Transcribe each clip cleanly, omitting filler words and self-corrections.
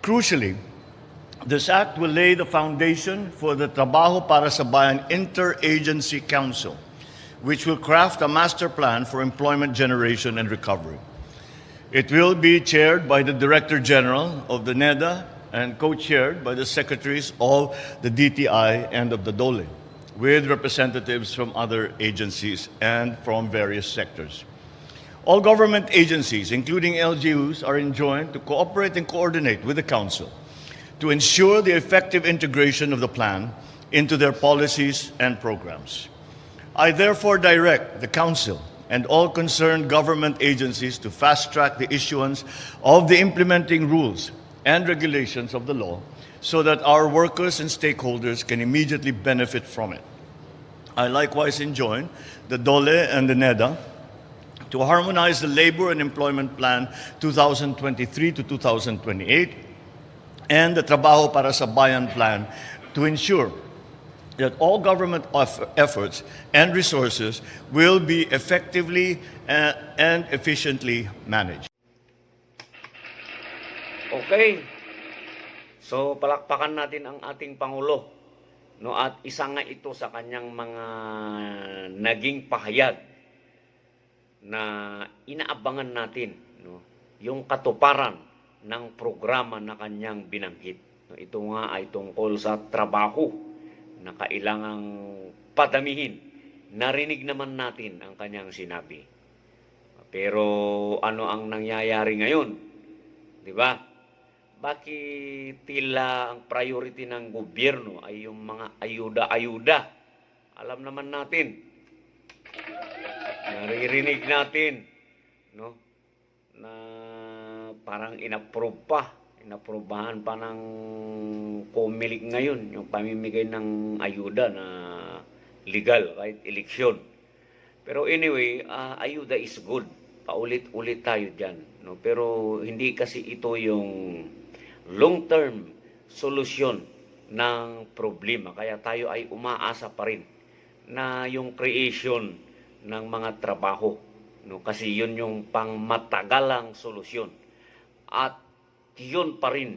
Crucially, this act will lay the foundation for the Trabaho para sa Bayan Interagency Council, which will craft a master plan for employment generation and recovery. It will be chaired by the Director General of the NEDA and co-chaired by the secretaries of the DTI and of the DOLE, with representatives from other agencies and from various sectors. All government agencies, including LGUs, are enjoined to cooperate and coordinate with the Council to ensure the effective integration of the plan into their policies and programs. I therefore direct the Council and all concerned government agencies to fast-track the issuance of the implementing rules and regulations of the law so that our workers and stakeholders can immediately benefit from it. I likewise enjoin the DOLE and the NEDA to harmonize the Labor and Employment Plan 2023 to 2028 and the Trabaho para sa Bayan Plan to ensure that all government efforts and resources will be effectively and efficiently managed. Okay. So palakpakan natin ang ating Pangulo. No, at isa nga ito sa kanyang mga naging pahayag na inaabangan natin, no, yung katuparan ng programa na kanyang binanggit. No, ito nga ay tungkol sa trabaho na kailangang padamihin. Narinig naman natin ang kanyang sinabi. Pero ano ang nangyayari ngayon? 'Di ba? Bakit tila ang priority ng gobyerno ay yung mga ayuda-ayuda? Alam naman natin. Naririnig natin, no, na parang inaprobahan pa ng COMELEC ngayon yung pamimigay ng ayuda na legal, right? Eleksyon. Pero anyway, ayuda is good. Paulit-ulit tayo dyan. No? Pero hindi kasi ito yung long-term solusyon ng problema. Kaya tayo ay umaasa pa rin na yung creation ng mga trabaho. No? Kasi yun yung pangmatagalang solusyon. At yun pa rin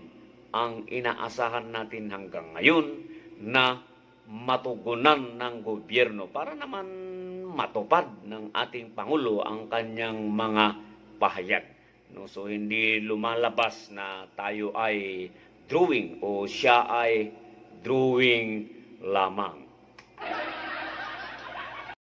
ang inaasahan natin hanggang ngayon na matugunan ng gobyerno para naman matupad ng ating Pangulo ang kanyang mga pahayag. No, so hindi lumalabas na tayo ay drawing o siya ay drawing lamang.